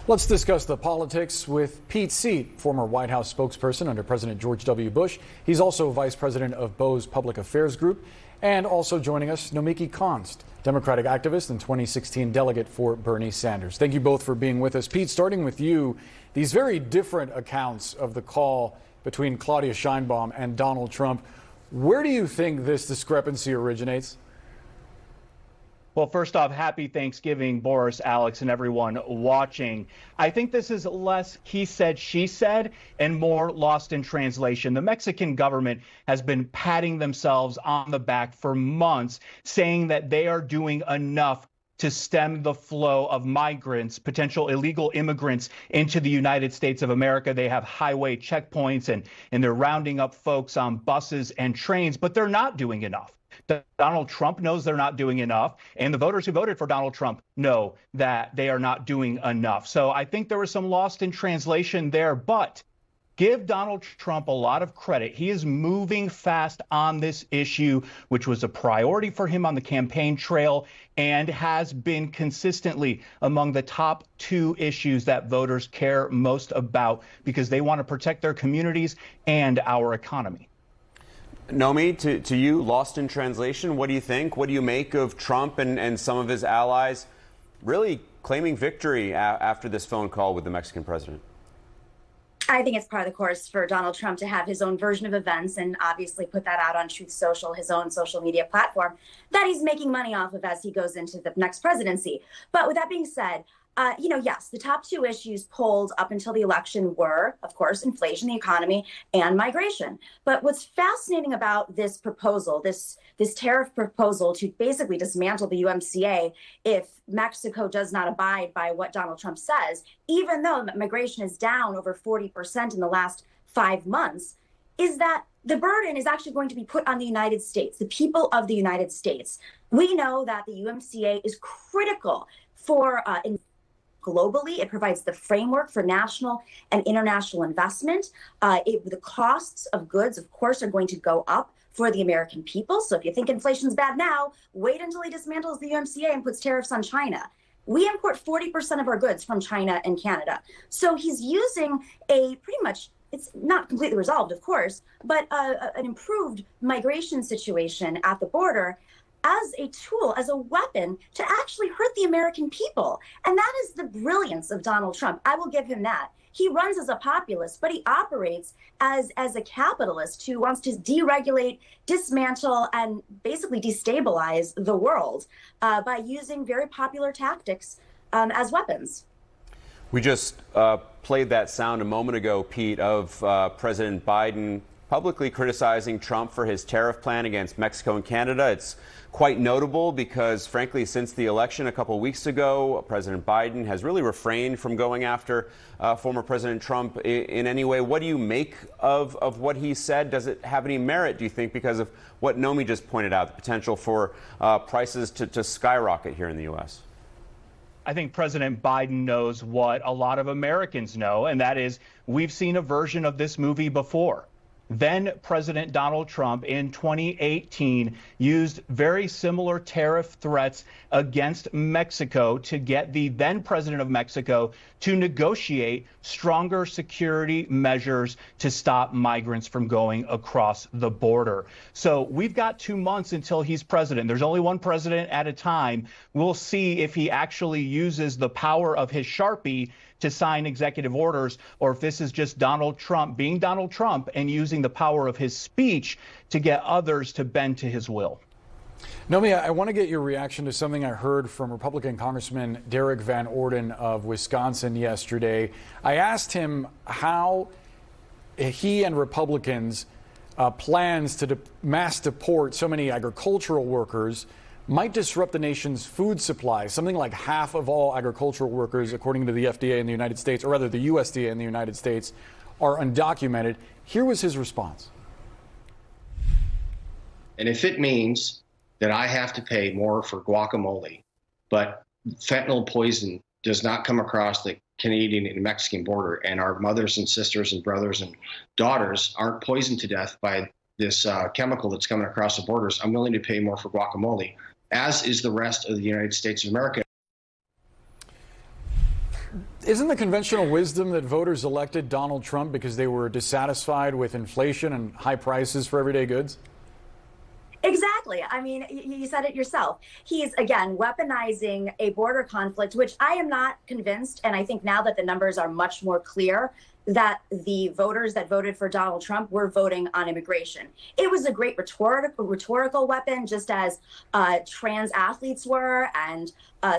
Let's discuss the politics with Pete Seat, former White House spokesperson under President George W. Bush. He's also vice president of Bose Public Affairs Group. And also joining us, Nomiki Konst, Democratic activist and 2016 delegate for Bernie Sanders. Thank you both for being with us. Pete, starting with you, these very different accounts of the call between Claudia Sheinbaum and Donald Trump. Where do you think this discrepancy originates? Well, first off, happy Thanksgiving, Boris, Alex, and everyone watching. I think this is less he said, she said, and more lost in translation. The Mexican government has been patting themselves on the back for months, saying that they are doing enough to stem the flow of migrants, potential illegal immigrants into the United States of America. They have highway checkpoints and they're rounding up folks on buses and trains, but they're not doing enough. Donald Trump knows they're not doing enough, and the voters who voted for Donald Trump know that they are not doing enough. So I think there was some lost in translation there, but give Donald Trump a lot of credit. He is moving fast on this issue, which was a priority for him on the campaign trail and has been consistently among the top two issues that voters care most about because they want to protect their communities and our economy. Nomi, to you, lost in translation, what do you think? What do you make of Trump and some of his allies really claiming victory after this phone call with the Mexican president? I think it's part of the course for Donald Trump to have his own version of events and obviously put that out on Truth Social, his own social media platform that he's making money off of as he goes into the next presidency. But with that being said, yes, the top two issues polled up until the election were, of course, inflation, the economy, and migration. But what's fascinating about this proposal, this tariff proposal to basically dismantle the USMCA if Mexico does not abide by what Donald Trump says, even though migration is down over 40% in the last 5 months, is that the burden is actually going to be put on the United States, the people of the United States. We know that the USMCA is critical for globally. It provides the framework for national and international investment. The costs of goods, of course, are going to go up for the American people. So if you think inflation's bad now, wait until he dismantles the USMCA and puts tariffs on China. We import 40% of our goods from China and Canada. So he's using a pretty much, it's not completely resolved, of course, but an improved migration situation at the border as a tool, as a weapon to actually hurt the American people. And that is the brilliance of Donald Trump. I will give him that. He runs as a populist, but he operates as a capitalist who wants to deregulate, dismantle, and basically destabilize the world by using very popular tactics as weapons. We just played that sound a moment ago, Pete, of President Biden publicly criticizing Trump for his tariff plan against Mexico and Canada. It's quite notable because, frankly, since the election a couple weeks ago, President Biden has really refrained from going after former President Trump in any way. What do you make of what he said? Does it have any merit, do you think, because of what Nomi just pointed out, the potential for prices to skyrocket here in the U.S.? I think President Biden knows what a lot of Americans know, and that is we've seen a version of this movie before. Then President Donald Trump in 2018 used very similar tariff threats against Mexico to get the then president of Mexico to negotiate stronger security measures to stop migrants from going across the border. So we've got 2 months until he's president. There's only one president at a time. We'll see if he actually uses the power of his Sharpie to sign executive orders, or if this is just Donald Trump being Donald Trump and using the power of his speech to get others to bend to his will. Nomi, I want to get your reaction to something I heard from Republican Congressman Derek Van Orden of Wisconsin yesterday. I asked him how he and Republicans' plans to mass deport so many agricultural workers might disrupt the nation's food supply. Something like half of all agricultural workers, according to the FDA in the United States, or rather the USDA in the United States, are undocumented. Here was his response. And if it means that I have to pay more for guacamole, but fentanyl poison does not come across the Canadian and Mexican border, and our mothers and sisters and brothers and daughters aren't poisoned to death by this chemical that's coming across the borders, I'm willing to pay more for guacamole, as is the rest of the United States of America. Isn't the conventional wisdom that voters elected Donald Trump because they were dissatisfied with inflation and high prices for everyday goods? Exactly. I mean, you said it yourself. He's, again, weaponizing a border conflict, which I am not convinced. And I think now that the numbers are much more clear, that the voters that voted for Donald Trump were voting on immigration. It was a great rhetorical weapon, just as trans athletes were and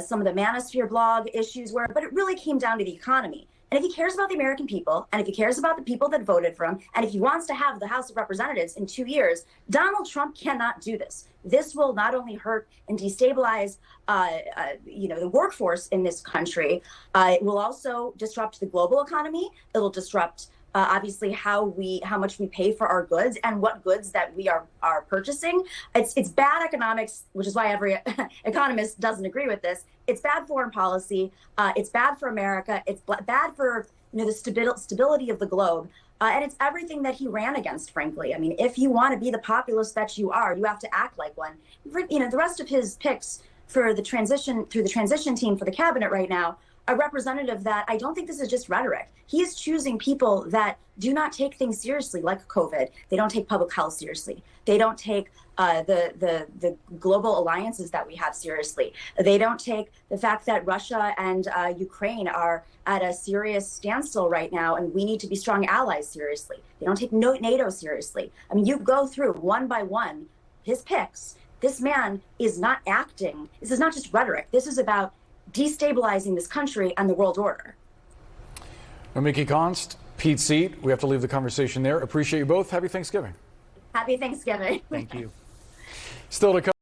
some of the Manosphere blog issues were. But it really came down to the economy. And if he cares about the American people, and if he cares about the people that voted for him, and if he wants to have the House of Representatives in 2 years, Donald Trump cannot do this. This will not only hurt and destabilize, the workforce in this country. It will also disrupt the global economy. It'll disrupt, obviously, how much we pay for our goods and what goods that we are purchasing. It's bad economics, which is why every economist doesn't agree with this. It's bad foreign policy. It's bad for America. It's bad for the stability of the globe. And it's everything that he ran against, frankly. I mean, if you want to be the populist that you are, you have to act like one. The rest of his picks for the transition team for the cabinet right now are representative that I don't think this is just rhetoric. He is choosing people that do not take things seriously, like COVID. They don't take public health seriously. They don't take the global alliances that we have seriously. They don't take the fact that Russia and Ukraine are at a serious standstill right now, and we need to be strong allies seriously. They don't take NATO seriously. I mean, you go through one by one his picks. This man is not acting. This is not just rhetoric. This is about destabilizing this country and the world order. Mickey Konst, Pete Seat, we have to leave the conversation there. Appreciate you both. Happy Thanksgiving. Happy Thanksgiving. Thank you. Still to come.